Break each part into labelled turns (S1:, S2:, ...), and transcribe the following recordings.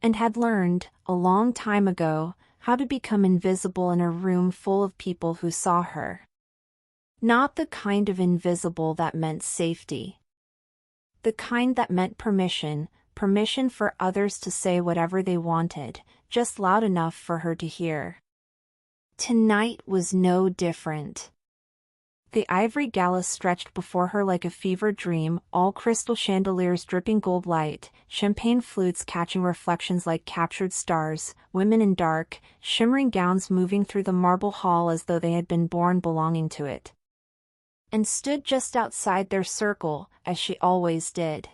S1: and had learned, a long time ago, how to become invisible in a room full of people who saw her. Not the kind of invisible that meant safety. The kind that meant permission for others to say whatever they wanted, just loud enough for her to hear. Tonight was no different. The Ivory Gala stretched before her like a fever dream, all crystal chandeliers dripping gold light, champagne flutes catching reflections like captured stars, women in dark, shimmering gowns moving through the marble hall as though they had been born belonging to it. And stood just outside their circle, as she always did.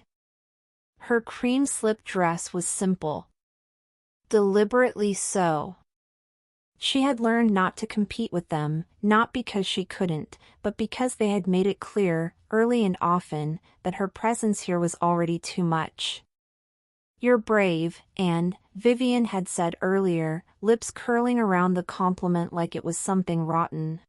S1: Her cream slip dress was simple. Deliberately so. She had learned not to compete with them, not because she couldn't, but because they had made it clear, early and often, that her presence here was already too much. "You're brave, Anne," Vivian had said earlier, lips curling around the compliment like it was something rotten.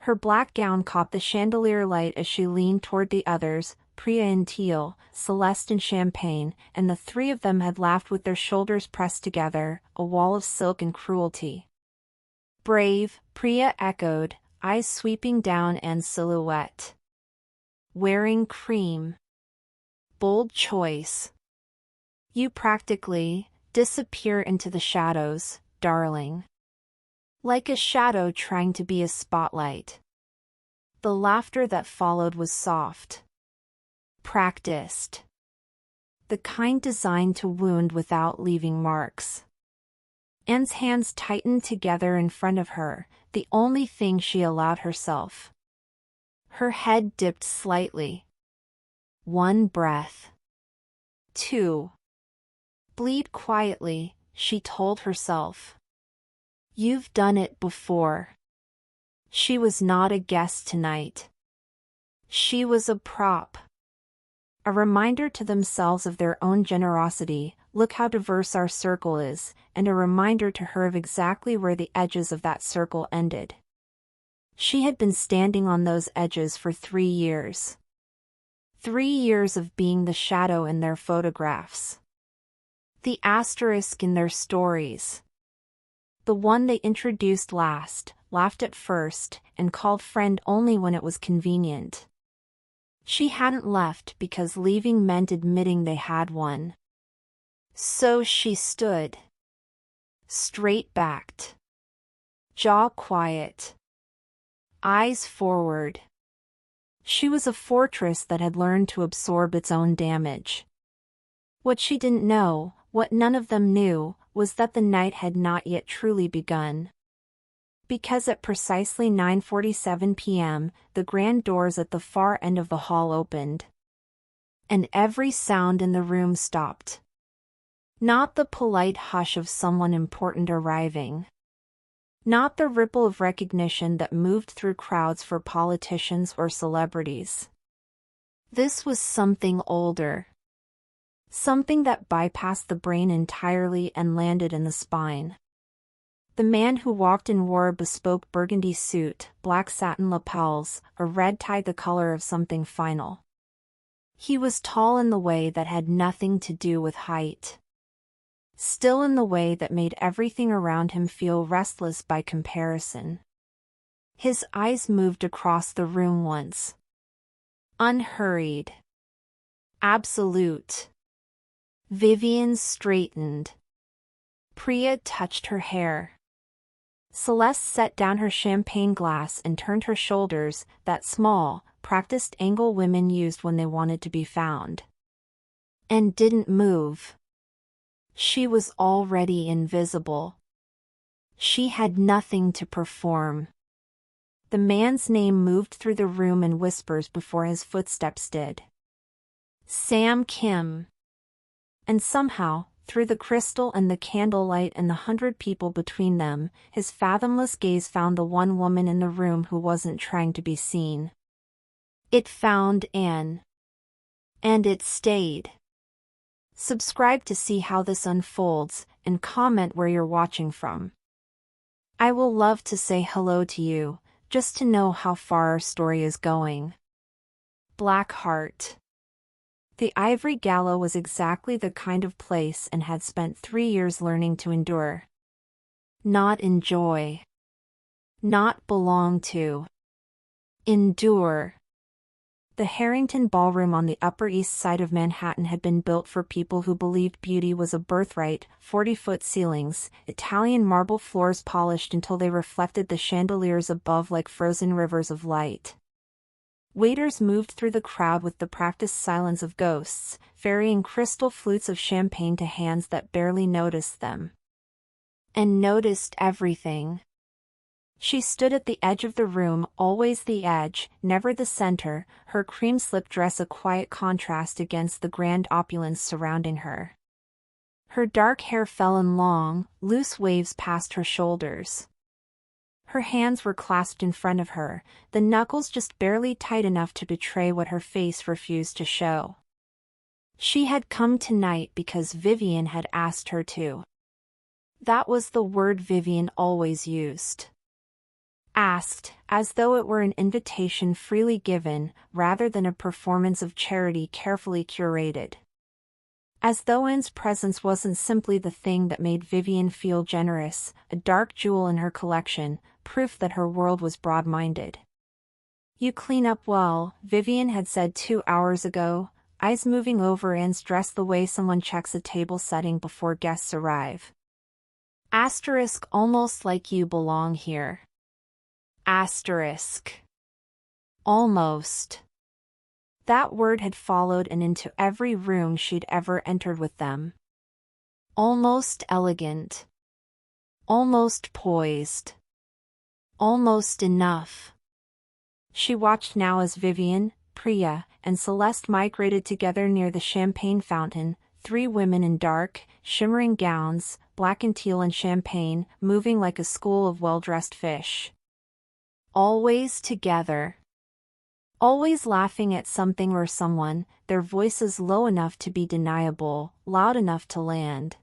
S1: Her black gown caught the chandelier light as she leaned toward the others, Priya in teal, Celeste in champagne, and the three of them had laughed with their shoulders pressed together, a wall of silk and cruelty. "Brave," Priya echoed, eyes sweeping down Anne's silhouette. "Wearing cream. Bold choice. You practically disappear into the shadows, darling. Like a shadow trying to be a spotlight." The laughter that followed was soft. Practiced. The kind designed to wound without leaving marks. Anne's hands tightened together in front of her, the only thing she allowed herself. Her head dipped slightly. 1 breath. 2. Bleed quietly, she told herself. You've done it before. She was not a guest tonight. She was a prop. A reminder to themselves of their own generosity, look how diverse our circle is, and a reminder to her of exactly where the edges of that circle ended. She had been standing on those edges for 3 years. 3 years of being the shadow in their photographs. The asterisk in their stories. The one they introduced last, laughed at first, and called friend only when it was convenient. She hadn't left because leaving meant admitting they had one. So she stood. Straight-backed. Jaw quiet. Eyes forward. She was a fortress that had learned to absorb its own damage. What she didn't know, what none of them knew, was that the night had not yet truly begun. Because at precisely 9:47 p.m., the grand doors at the far end of the hall opened. And every sound in the room stopped. Not the polite hush of someone important arriving. Not the ripple of recognition that moved through crowds for politicians or celebrities. This was something older. Something that bypassed the brain entirely and landed in the spine. The man who walked in wore a bespoke burgundy suit, black satin lapels, a red tie the color of something final. He was tall in the way that had nothing to do with height. Still in the way that made everything around him feel restless by comparison. His eyes moved across the room once. Unhurried. Absolute. Vivian straightened. Priya touched her hair. Celeste set down her champagne glass and turned her shoulders, that small, practiced angle women used when they wanted to be found. And didn't move. She was already invisible. She had nothing to perform. The man's name moved through the room in whispers before his footsteps did. Sam Kim. And somehow, through the crystal and the candlelight and the 100 people between them, his fathomless gaze found the one woman in the room who wasn't trying to be seen. It found Anne. And it stayed. Subscribe to see how this unfolds, and comment where you're watching from. I will love to say hello to you, just to know how far our story is going. Black Heart. The Ivory Gala was exactly the kind of place and had spent 3 years learning to endure. Not enjoy. Not belong to. Endure. The Harrington Ballroom on the Upper East Side of Manhattan had been built for people who believed beauty was a birthright. 40-foot ceilings, Italian marble floors polished until they reflected the chandeliers above like frozen rivers of light. Waiters moved through the crowd with the practiced silence of ghosts, ferrying crystal flutes of champagne to hands that barely noticed them. And noticed everything. She stood at the edge of the room, always the edge, never the center, her cream slip dress a quiet contrast against the grand opulence surrounding her. Her dark hair fell in long, loose waves past her shoulders. Her hands were clasped in front of her, the knuckles just barely tight enough to betray what her face refused to show. She had come tonight because Vivian had asked her to. That was the word Vivian always used. Asked, as though it were an invitation freely given, rather than a performance of charity carefully curated. As though Anne's presence wasn't simply the thing that made Vivian feel generous, a dark jewel in her collection, proof that her world was broad-minded. You clean up well, Vivian had said 2 hours ago, eyes moving over Anne's dress the way someone checks a table setting before guests arrive. Asterisk almost like you belong here. Asterisk. Almost. That word had followed and into every room she'd ever entered with them. Almost elegant. Almost poised. Almost enough. She watched now as Vivian, Priya, and Celeste migrated together near the champagne fountain, 3 women in dark, shimmering gowns, black and teal and champagne, moving like a school of well-dressed fish. Always together. Always laughing at something or someone, their voices low enough to be deniable, loud enough to land.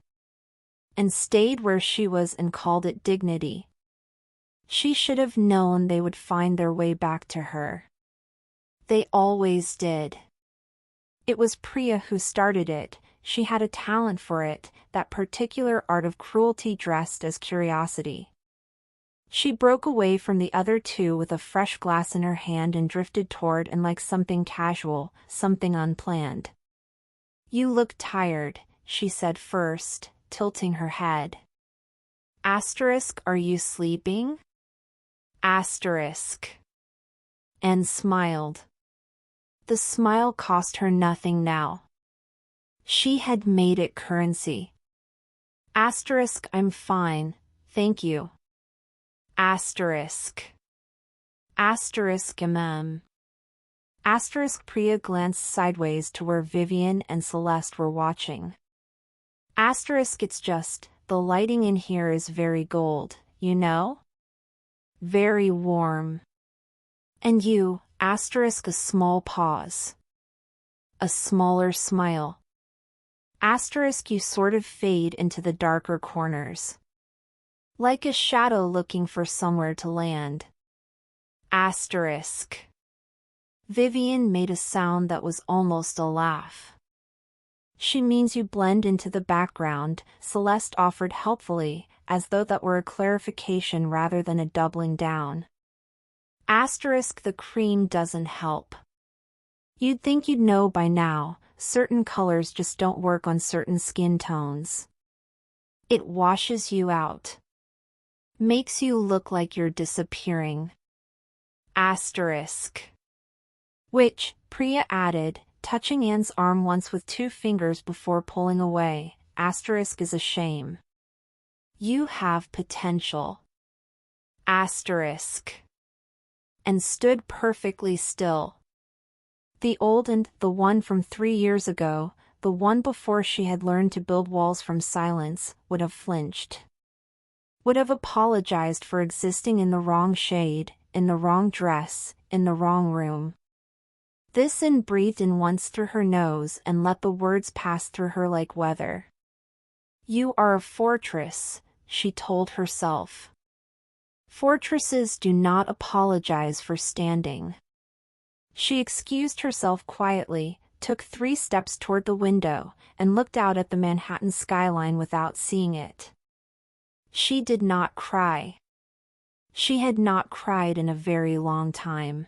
S1: And stayed where she was and called it dignity. She should have known they would find their way back to her. They always did. It was Priya who started it, she had a talent for it, that particular art of cruelty dressed as curiosity. She broke away from the other 2 with a fresh glass in her hand and drifted toward and like something casual, something unplanned. You look tired, she said first, tilting her head. Asterisk, are you sleeping? Asterisk. Anne smiled. The smile cost her nothing now. She had made it currency. Asterisk, I'm fine, thank you. Asterisk. Asterisk Asterisk Priya glanced sideways to where Vivian and Celeste were watching. Asterisk it's just, the lighting in here is very gold, you know? Very warm. And you, asterisk a small pause. A smaller smile. Asterisk you sort of fade into the darker corners. Like a shadow looking for somewhere to land. Asterisk. Vivian made a sound that was almost a laugh. She means you blend into the background, Celeste offered helpfully, as though that were a clarification rather than a doubling down. Asterisk the cream doesn't help. You'd think you'd know by now, certain colors just don't work on certain skin tones. It washes you out. Makes you look like you're disappearing. Asterisk. Which, Priya added, touching Anne's arm once with 2 fingers before pulling away, asterisk is a shame. You have potential. Asterisk. And stood perfectly still. The old and the one from 3 years ago, the one before she had learned to build walls from silence, would have flinched. Would have apologized for existing in the wrong shade, in the wrong dress, in the wrong room. This Anne breathed in once through her nose and let the words pass through her like weather. You are a fortress, she told herself. Fortresses do not apologize for standing. She excused herself quietly, took 3 steps toward the window, and looked out at the Manhattan skyline without seeing it. She did not cry. She had not cried in a very long time.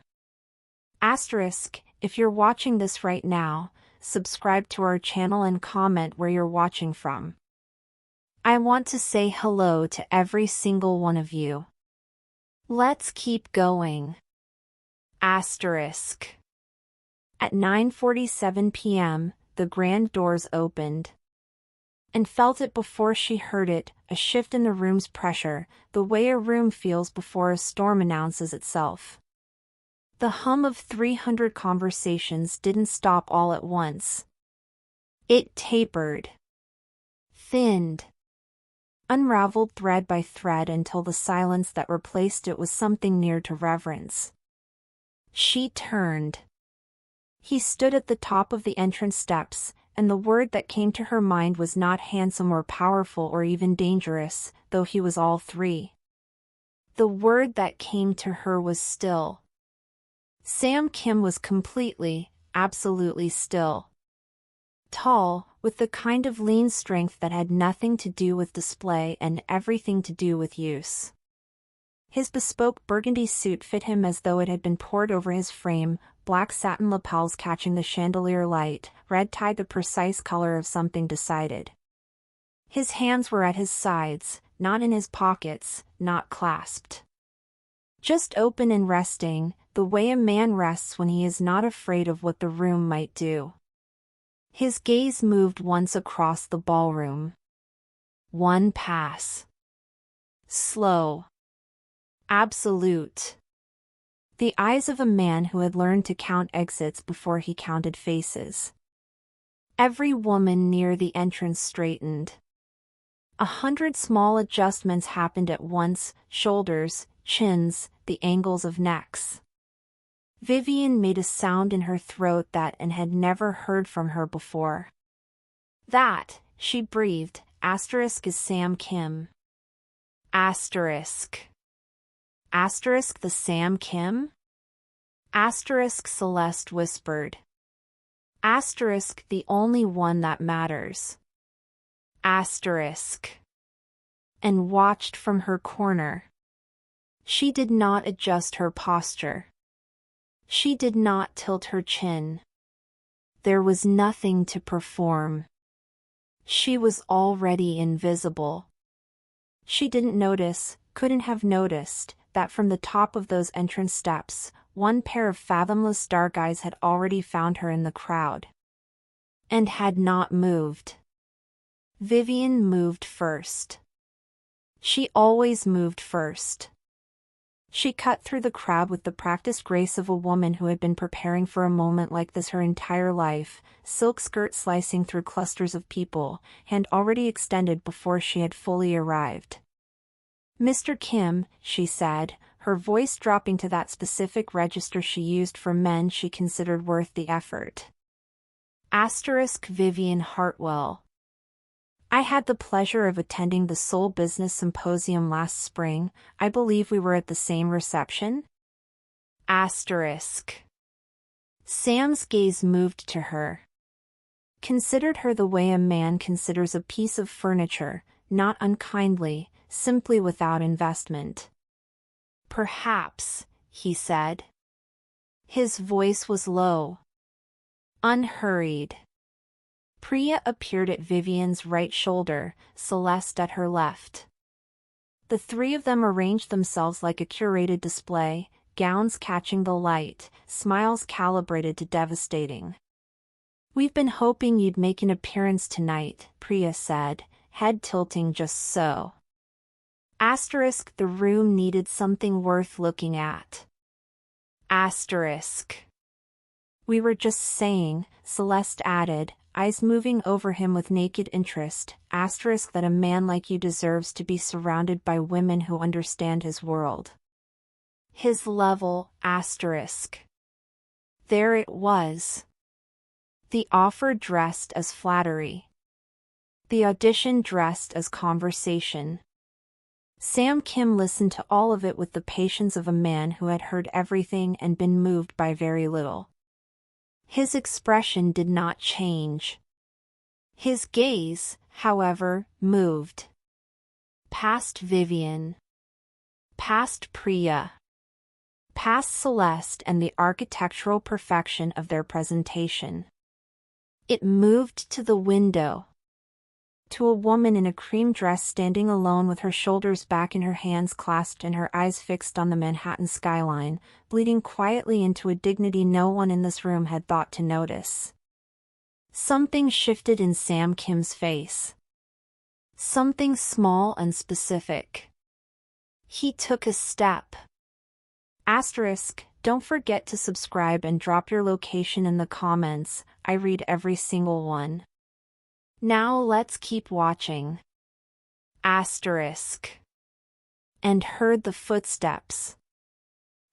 S1: Asterisk, if you're watching this right now, subscribe to our channel and comment where you're watching from. I want to say hello to every single one of you. Let's keep going. Asterisk. At 9:47 p.m., the grand doors opened. And felt it before she heard it, a shift in the room's pressure, the way a room feels before a storm announces itself. The hum of 300 conversations didn't stop all at once. It tapered. Thinned. Unraveled thread by thread until the silence that replaced it was something near to reverence. She turned. He stood at the top of the entrance steps, and the word that came to her mind was not handsome or powerful or even dangerous, though he was all three. The word that came to her was still. Sam Kim was completely, absolutely still. Tall, with the kind of lean strength that had nothing to do with display and everything to do with use. His bespoke burgundy suit fit him as though it had been poured over his frame, black satin lapels catching the chandelier light, red tie the precise color of something decided. His hands were at his sides, not in his pockets, not clasped. Just open and resting, the way a man rests when he is not afraid of what the room might do. His gaze moved once across the ballroom. One pass. Slow. Absolute. The eyes of a man who had learned to count exits before he counted faces. Every woman near the entrance straightened. 100 small adjustments happened at once, shoulders, chins, the angles of necks. Vivian made a sound in her throat that Anne had never heard from her before. That, she breathed, asterisk is Sam Kim. Asterisk. Asterisk the Sam Kim? Asterisk Celeste whispered. Asterisk the only one that matters. Asterisk. And watched from her corner. She did not adjust her posture. She did not tilt her chin. There was nothing to perform. She was already invisible. She didn't notice, couldn't have noticed, that from the top of those entrance steps, one pair of fathomless dark eyes had already found her in the crowd. And had not moved. Vivian moved first. She always moved first. She cut through the crowd with the practiced grace of a woman who had been preparing for a moment like this her entire life, silk skirt slicing through clusters of people, hand already extended before she had fully arrived. Mr. Kim, she said, her voice dropping to that specific register she used for men she considered worth the effort. Asterisk Vivian Hartwell. I had the pleasure of attending the Seoul Business Symposium last spring. I believe we were at the same reception. Asterisk. Sam's gaze moved to her. Considered her the way a man considers a piece of furniture, not unkindly, simply without investment. Perhaps, he said. His voice was low. Unhurried. Priya appeared at Vivian's right shoulder, Celeste at her left. The three of them arranged themselves like a curated display, gowns catching the light, smiles calibrated to devastating. We've been hoping you'd make an appearance tonight, Priya said, head tilting just so. Asterisk the room needed something worth looking at. Asterisk. We were just saying, Celeste added, eyes moving over him with naked interest, asterisk that a man like you deserves to be surrounded by women who understand his world. His level, asterisk. There it was. The offer dressed as flattery. The audition dressed as conversation. Sam Kim listened to all of it with the patience of a man who had heard everything and been moved by very little. His expression did not change. His gaze, however, moved. Past Vivian. Past Priya. Past Celeste and the architectural perfection of their presentation. It moved to the window. To a woman in a cream dress standing alone with her shoulders back and her hands clasped and her eyes fixed on the Manhattan skyline, bleeding quietly into a dignity no one in this room had thought to notice. Something shifted in Sam Kim's face. Something small and specific. He took a step. Don't forget to subscribe and drop your location in the comments. I read every single one. Now let's keep watching. And heard the footsteps.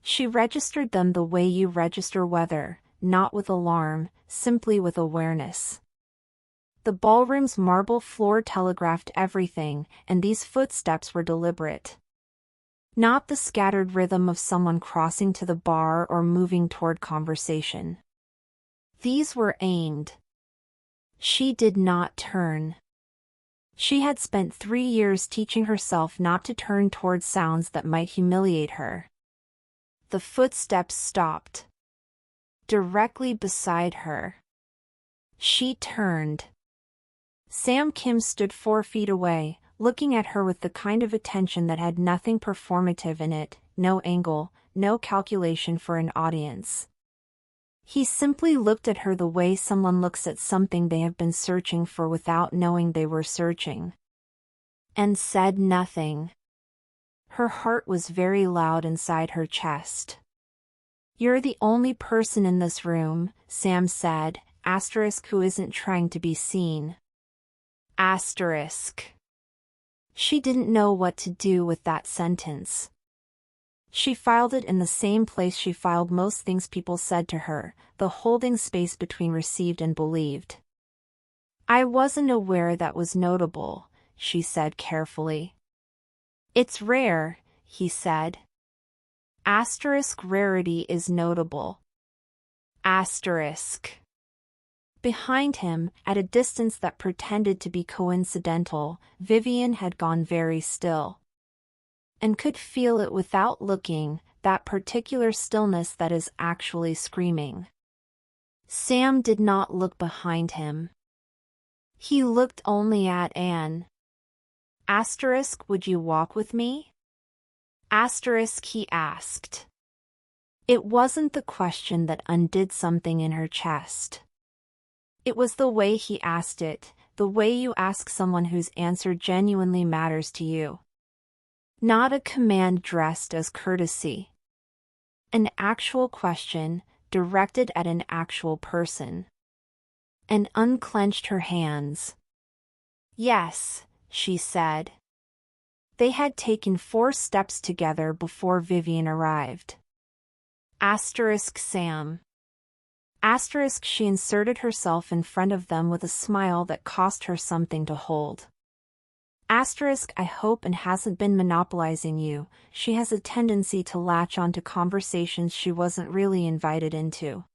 S1: She registered them the way you register weather, not with alarm, simply with awareness. The ballroom's marble floor telegraphed everything, and these footsteps were deliberate. Not the scattered rhythm of someone crossing to the bar or moving toward conversation. These were aimed. She did not turn. She had spent 3 years teaching herself not to turn toward sounds that might humiliate her. The footsteps stopped. Directly beside her. She turned. Sam Kim stood 4 feet away, looking at her with the kind of attention that had nothing performative in it, no angle, no calculation for an audience. He simply looked at her the way someone looks at something they have been searching for without knowing they were searching. And said nothing. Her heart was very loud inside her chest. "You're the only person in this room," Sam said, who isn't trying to be seen. She didn't know what to do with that sentence. She filed it in the same place she filed most things people said to her, the holding space between received and believed. "I wasn't aware that was notable," she said carefully. "It's rare," he said. Rarity is notable. Behind him, at a distance that pretended to be coincidental, Vivian had gone very still. And could feel it without looking, that particular stillness that is actually screaming. Sam did not look behind him. He looked only at Anne. "Would you walk with me?" He asked. It wasn't the question that undid something in her chest. It was the way he asked it, the way you ask someone whose answer genuinely matters to you. Not a command dressed as courtesy. An actual question, directed at an actual person. And unclenched her hands. "Yes," she said. They had taken 4 steps together before Vivian arrived. Sam. She inserted herself in front of them with a smile that cost her something to hold. "I hope and hasn't been monopolizing you." She has a tendency to latch onto conversations she wasn't really invited into.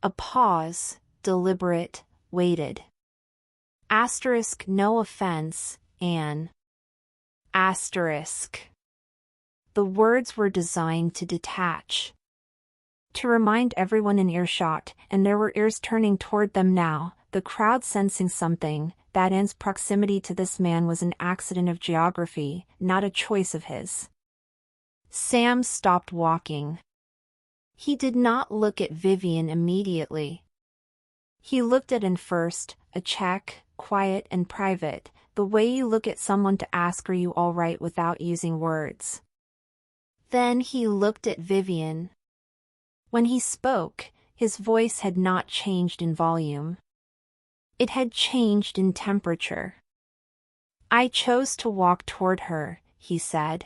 S1: A pause, deliberate, waited. No offense, Anne. The words were designed to detach. To remind everyone in earshot, and there were ears turning toward them now, the crowd sensing something, that Anne's proximity to this man was an accident of geography, not a choice of his. Sam stopped walking. He did not look at Vivian immediately. He looked at Anne first, a check, quiet and private, the way you look at someone to ask are you all right without using words. Then he looked at Vivian. When he spoke, his voice had not changed in volume. It had changed in temperature. "I chose to walk toward her," he said.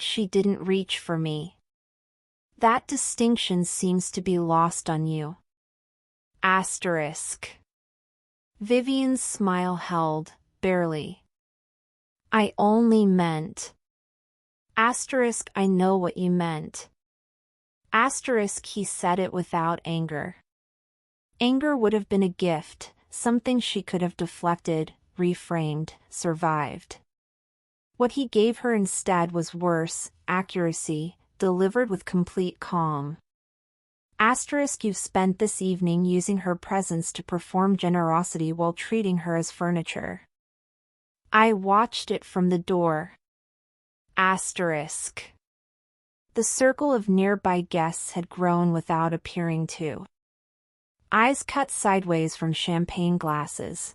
S1: She didn't reach for me. That distinction seems to be lost on you. Vivian's smile held, barely. "I only meant." I know what you meant. Asterisk, he said it without anger. Anger would have been a gift, something she could have deflected, reframed, survived. What he gave her instead was worse, accuracy, delivered with complete calm. Asterisk, you've spent this evening using her presence to perform generosity while treating her as furniture. I watched it from the door. Asterisk. The circle of nearby guests had grown without appearing to. Eyes cut sideways from champagne glasses.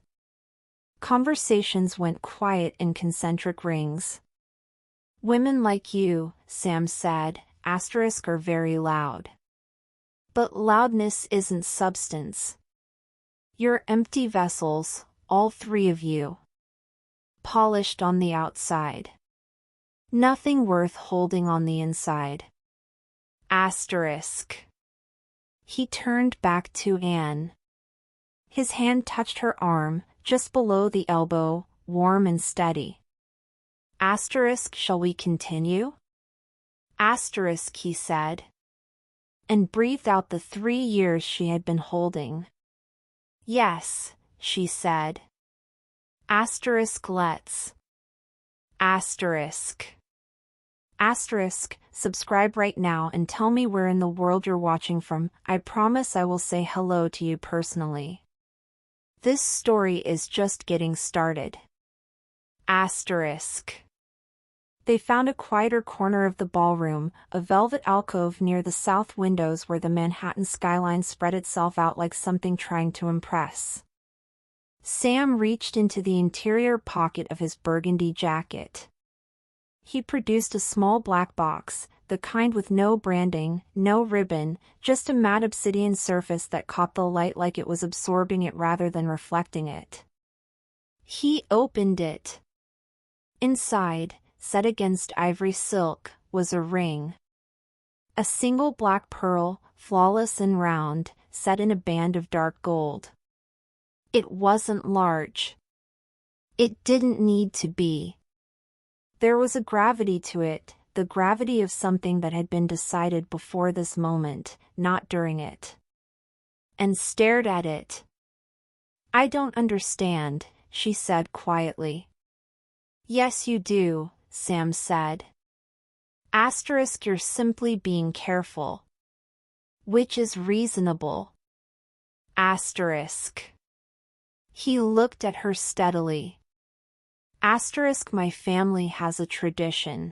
S1: Conversations went quiet in concentric rings. Women like you, Sam said, asterisk, are very loud. But loudness isn't substance. You're empty vessels, all three of you. Polished on the outside. Nothing worth holding on the inside. Asterisk. He turned back to Anne. His hand touched her arm, just below the elbow, warm and steady. Asterisk, shall we continue? Asterisk, he said. And breathed out the 3 years she had been holding. Yes, she said. Asterisk, let's. Asterisk. Asterisk, subscribe right now and tell me where in the world you're watching from. I promise I will say hello to you personally. This story is just getting started. Asterisk. They found a quieter corner of the ballroom, a velvet alcove near the south windows where the Manhattan skyline spread itself out like something trying to impress. Sam reached into the interior pocket of his burgundy jacket. He produced a small black box, the kind with no branding, no ribbon, just a matte obsidian surface that caught the light like it was absorbing it rather than reflecting it. He opened it. Inside, set against ivory silk, was a ring. A single black pearl, flawless and round, set in a band of dark gold. It wasn't large. It didn't need to be. There was a gravity to it, the gravity of something that had been decided before this moment, not during it. And stared at it. I don't understand, she said quietly. Yes you do, Sam said. Asterisk, you're simply being careful. Which is reasonable. Asterisk. He looked at her steadily. Asterisk, my family has a tradition.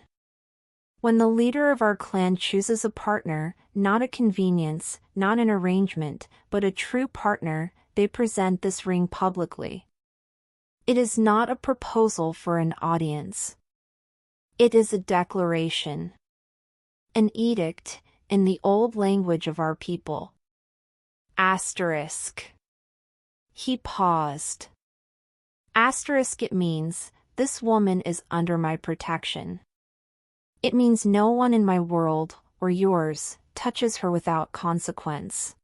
S1: When the leader of our clan chooses a partner, not a convenience, not an arrangement, but a true partner, they present this ring publicly. It is not a proposal for an audience. It is a declaration. An edict, in the old language of our people. Asterisk. He paused. Asterisk, it means, this woman is under my protection. It means no one in my world, or yours, touches her without consequence.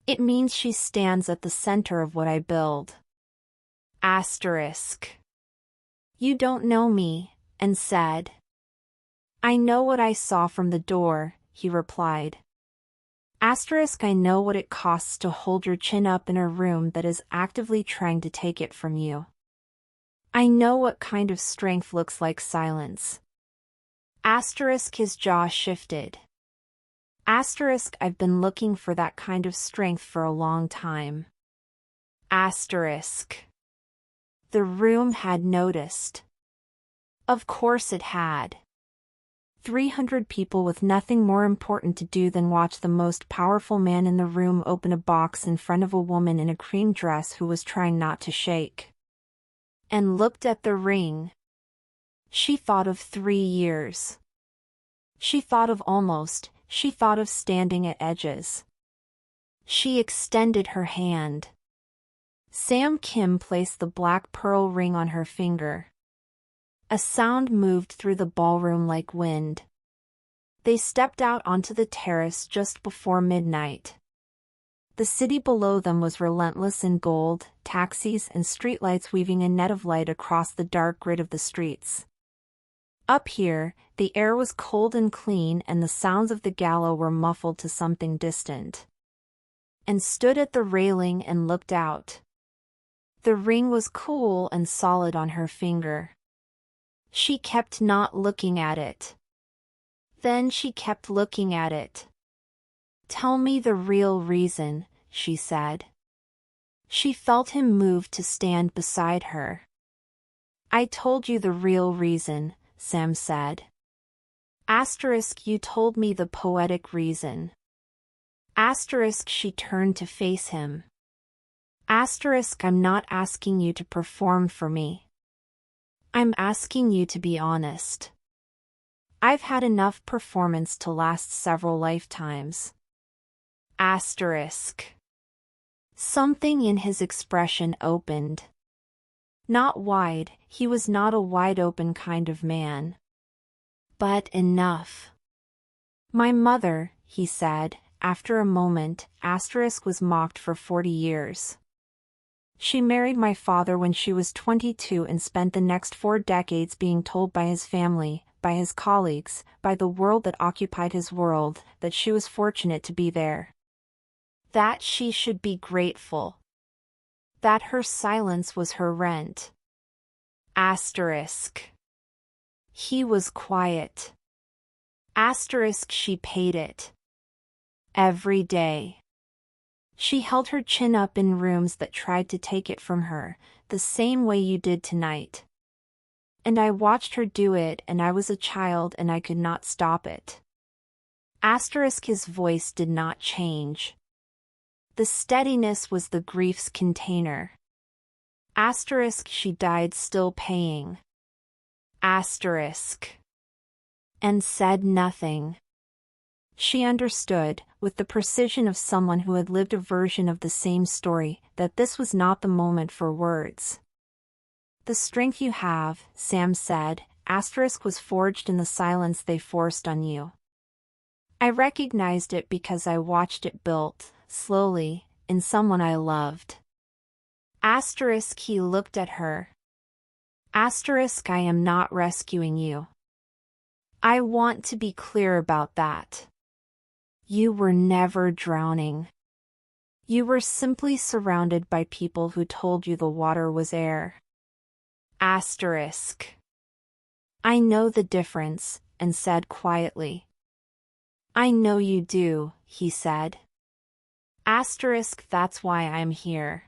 S1: It means she stands at the center of what I build. Asterisk. You don't know me, and said. I know what I saw from the door, he replied. Asterisk, I know what it costs to hold your chin up in a room that is actively trying to take it from you. I know what kind of strength looks like silence. Asterisk, his jaw shifted. Asterisk, I've been looking for that kind of strength for a long time. Asterisk. The room had noticed. Of course it had. 300 people with nothing more important to do than watch the most powerful man in the room open a box in front of a woman in a cream dress who was trying not to shake. And looked at the ring. She thought of 3 years. She thought of almost, she thought of standing at edges. She extended her hand. Sam Kim placed the black pearl ring on her finger. A sound moved through the ballroom like wind. They stepped out onto the terrace just before midnight. The city below them was relentless in gold, taxis and streetlights weaving a net of light across the dark grid of the streets. Up here, the air was cold and clean and the sounds of the gala were muffled to something distant. And stood at the railing and looked out. The ring was cool and solid on her finger. She kept not looking at it. Then she kept looking at it. "Tell me the real reason," she said. She felt him move to stand beside her. "I told you the real reason," Sam said. Asterisk, you told me the poetic reason. Asterisk, she turned to face him. Asterisk, I'm not asking you to perform for me. I'm asking you to be honest. I've had enough performance to last several lifetimes. Asterisk. Something in his expression opened. Not wide, he was not a wide-open kind of man. But enough. My mother, he said, after a moment. Asterisk was mocked for 40 years. She married my father when she was 22 and spent the next 4 decades being told by his family, by his colleagues, by the world that occupied his world, that she was fortunate to be there. That she should be grateful. That her silence was her rent. Asterisk. He was quiet. Asterisk, she paid it. Every day. She held her chin up in rooms that tried to take it from her, the same way you did tonight. And I watched her do it, and I was a child and I could not stop it. Asterisk, his voice did not change. The steadiness was the grief's container. Asterisk, she died still paying. Asterisk. And said nothing. She understood, with the precision of someone who had lived a version of the same story, that this was not the moment for words. The strength you have, Sam said, Asterisk, was forged in the silence they forced on you. I recognized it because I watched it built, slowly, in someone I loved. Asterisk, he looked at her. Asterisk, I am not rescuing you. I want to be clear about that. You were never drowning. You were simply surrounded by people who told you the water was air. Asterisk. I know the difference, and said quietly. I know you do, he said. Asterisk, that's why I'm here.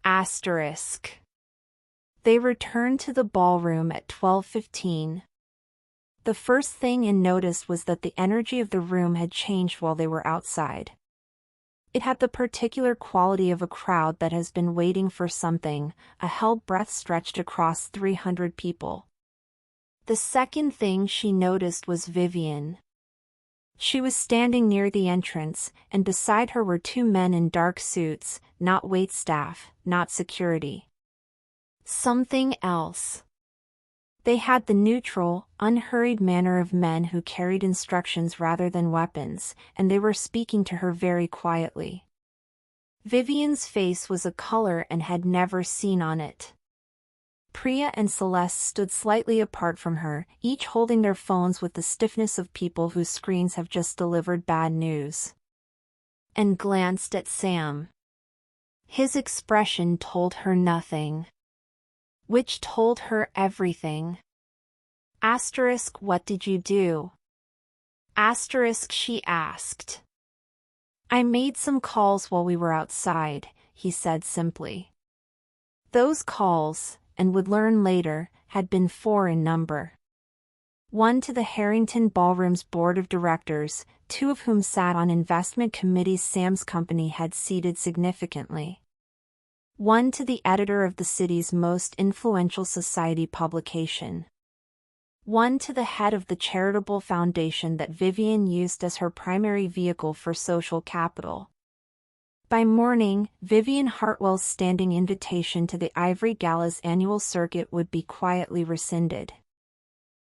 S1: Asterisk. They returned to the ballroom at 12:15. The first thing Anne noticed was that the energy of the room had changed while they were outside. It had the particular quality of a crowd that has been waiting for something, a held breath stretched across 300 people. The second thing she noticed was Vivian. She was standing near the entrance, and beside her were 2 men in dark suits, not waitstaff, not security. Something else. They had the neutral, unhurried manner of men who carried instructions rather than weapons, and they were speaking to her very quietly. Vivian's face was a color Anne had never seen on it. Priya and Celeste stood slightly apart from her, each holding their phones with the stiffness of people whose screens have just delivered bad news. And glanced at Sam. His expression told her nothing. Which told her everything. Asterisk, what did you do? Asterisk, she asked. I made some calls while we were outside, he said simply. Those calls, and would learn later, had been 4 in number. 1 to the Harrington Ballroom's board of directors, 2 of whom sat on investment committees Sam's company had seated significantly. 1 to the editor of the city's most influential society publication. 1 to the head of the charitable foundation that Vivian used as her primary vehicle for social capital. By morning, Vivian Hartwell's standing invitation to the Ivory Gala's annual circuit would be quietly rescinded.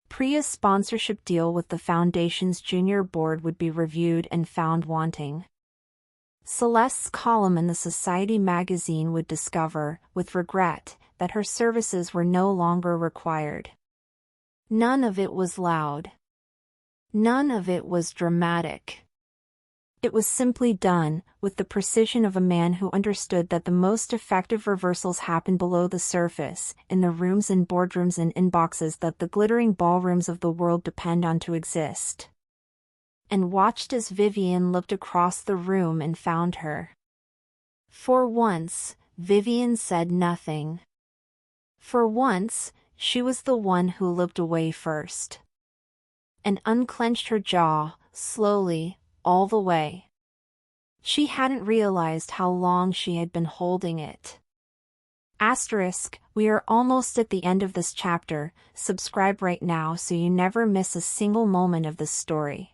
S1: Priya's sponsorship deal with the foundation's junior board would be reviewed and found wanting. Celeste's column in the Society magazine would discover, with regret, that her services were no longer required. None of it was loud. None of it was dramatic. It was simply done, with the precision of a man who understood that the most effective reversals happen below the surface, in the rooms and boardrooms and inboxes that the glittering ballrooms of the world depend on to exist. And watched as Vivian looked across the room and found her. For once, Vivian said nothing. For once, she was the one who looked away first. And unclenched her jaw, slowly, all the way. She hadn't realized how long she had been holding it. We are almost at the end of this chapter. Subscribe right now so you never miss a single moment of this story.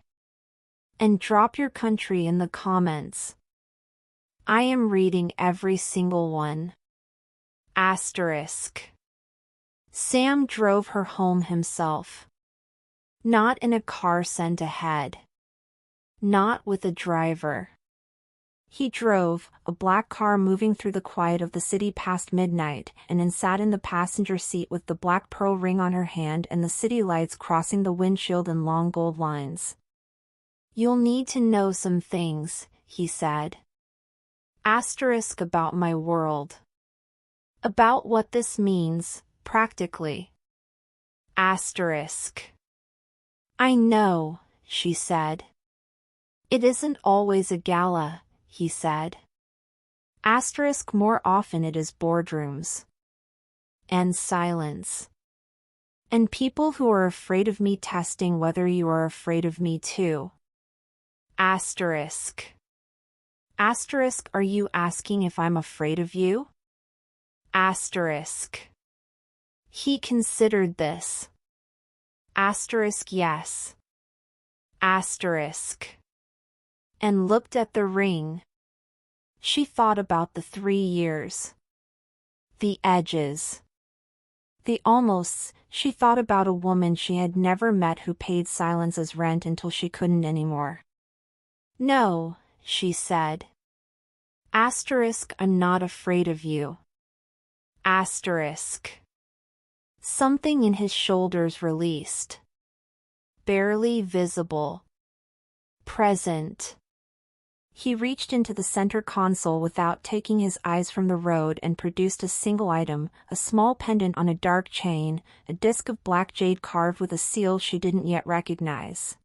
S1: And drop your country in the comments. I am reading every single one. Sam drove her home himself. Not in a car sent ahead. Not with a driver. He drove, a black car moving through the quiet of the city past midnight, and then sat in the passenger seat with the black pearl ring on her hand and the city lights crossing the windshield in long gold lines. "You'll need to know some things," he said. About my world. About what this means, practically. I know, she said. It isn't always a gala, he said. More often it is boardrooms. And silence. And people who are afraid of me testing whether you are afraid of me too. Are you asking if I'm afraid of you? He considered this. Yes. And looked at the ring. She thought about the 3 years. The edges. The almosts. She thought about a woman she had never met who paid silence as rent until she couldn't anymore. No, she said. I'm not afraid of you. Something in his shoulders released. Barely visible. Present. He reached into the center console without taking his eyes from the road and produced a single item, a small pendant on a dark chain, a disc of black jade carved with a seal she didn't yet recognize.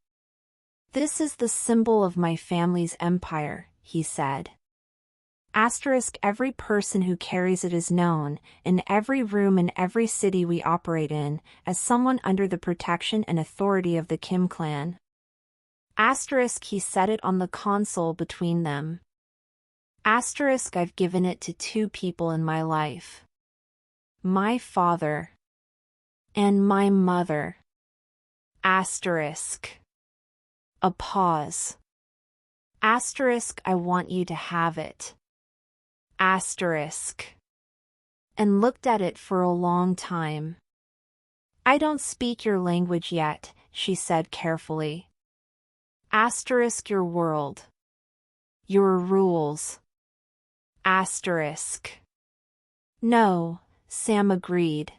S1: This is the symbol of my family's empire, he said. Every person who carries it is known, in every room in every city we operate in, as someone under the protection and authority of the Kim clan. He set it on the console between them. I've given it to 2 people in my life. My father. And my mother. A pause. I want you to have it. And looked at it for a long time. I don't speak your language yet, she said carefully. Your world. Your rules. No, Sam agreed.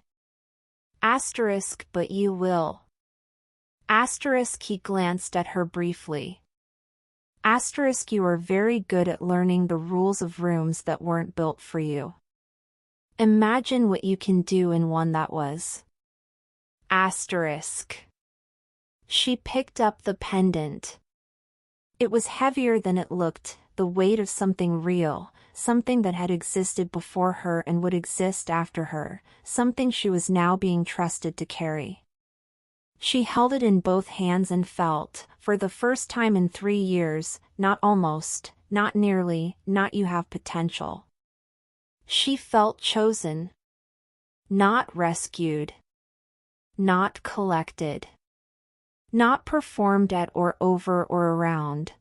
S1: But you will. He glanced at her briefly. You are very good at learning the rules of rooms that weren't built for you. Imagine what you can do in one that was. She picked up the pendant. It was heavier than it looked, the weight of something real, something that had existed before her and would exist after her, something she was now being trusted to carry. She held it in both hands and felt, for the first time in 3 years, not almost, not nearly, not you have potential. She felt chosen. Not rescued. Not collected. Not performed at or over or around.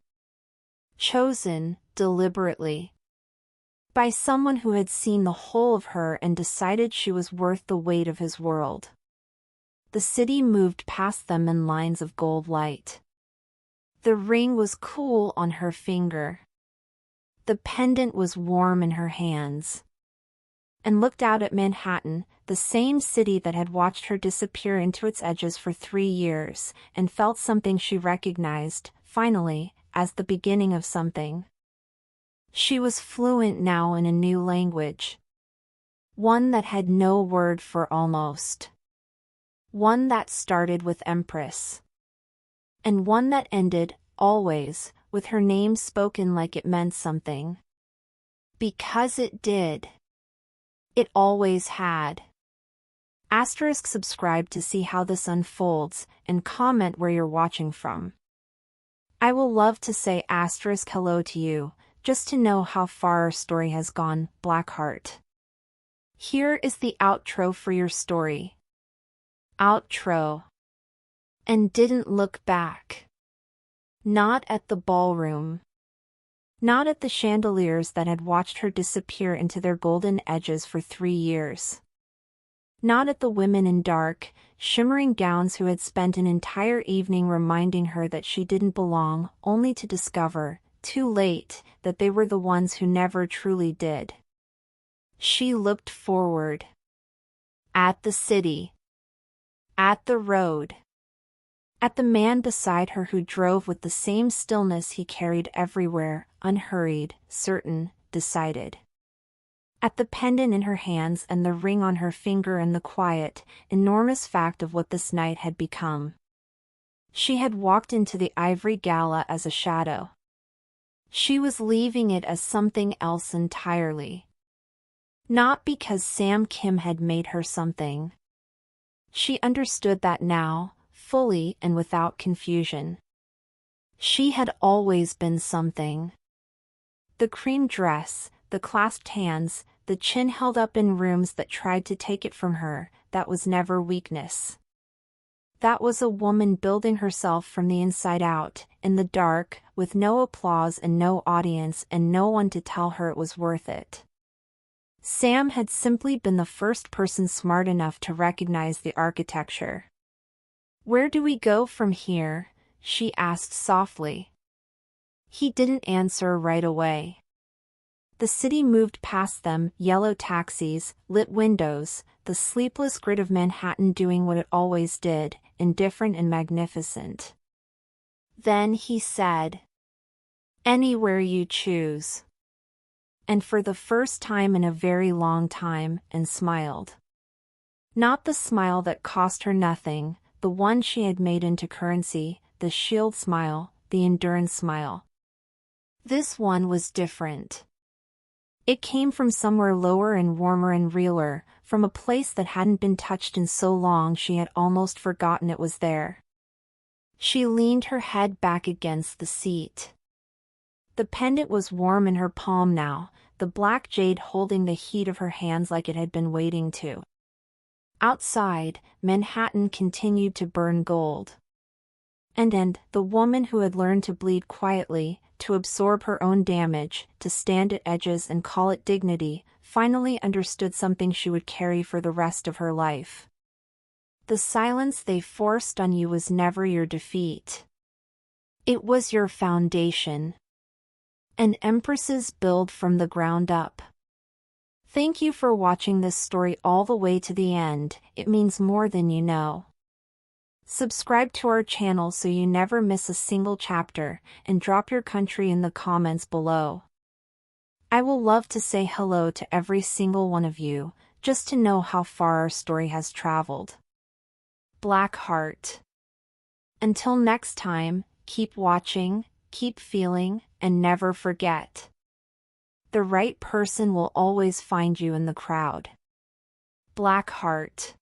S1: Chosen, deliberately. By someone who had seen the whole of her and decided she was worth the weight of his world. The city moved past them in lines of gold light. The ring was cool on her finger. The pendant was warm in her hands. And looked out at Manhattan, the same city that had watched her disappear into its edges for 3 years, and felt something she recognized, finally, as the beginning of something. She was fluent now in a new language. One that had no word for almost. One that started with Empress. And one that ended, always, with her name spoken like it meant something. Because it did. It always had. Subscribe to see how this unfolds, and comment where you're watching from. I will love to say hello to you, just to know how far our story has gone, Blackheart. Here is the outro for your story. Outro. And didn't look back. Not at the ballroom. Not at the chandeliers that had watched her disappear into their golden edges for 3 years. Not at the women in dark, shimmering gowns who had spent an entire evening reminding her that she didn't belong, only to discover, too late, that they were the ones who never truly did. She looked forward. At the city. At the road. At the man beside her who drove with the same stillness he carried everywhere, unhurried, certain, decided. At the pendant in her hands and the ring on her finger and the quiet, enormous fact of what this night had become. She had walked into the Ivory Gala as a shadow. She was leaving it as something else entirely. Not because Sam Kim had made her something. She understood that now, fully and without confusion. She had always been something. The cream dress, the clasped hands, the chin held up in rooms that tried to take it from her, that was never weakness. That was a woman building herself from the inside out, in the dark, with no applause and no audience and no one to tell her it was worth it. Sam had simply been the first person smart enough to recognize the architecture. "Where do we go from here?" she asked softly. He didn't answer right away. The city moved past them, yellow taxis, lit windows, the sleepless grid of Manhattan doing what it always did, indifferent and magnificent. Then he said, "Anywhere you choose." And for the first time in a very long time, and smiled. Not the smile that cost her nothing, the one she had made into currency, the shield smile, the endurance smile. This one was different. It came from somewhere lower and warmer and realer, from a place that hadn't been touched in so long she had almost forgotten it was there. She leaned her head back against the seat. The pendant was warm in her palm now, the black jade holding the heat of her hands like it had been waiting to. Outside, Manhattan continued to burn gold. And the woman who had learned to bleed quietly, to absorb her own damage, to stand at edges and call it dignity, finally understood something she would carry for the rest of her life. The silence they forced on you was never your defeat. It was your foundation. And empresses build from the ground up. Thank you for watching this story all the way to the end, it means more than you know. Subscribe to our channel so you never miss a single chapter, and drop your country in the comments below. I will love to say hello to every single one of you, just to know how far our story has traveled. Blackheart. Until next time, keep watching, keep feeling, and never forget. The right person will always find you in the crowd. Blackheart.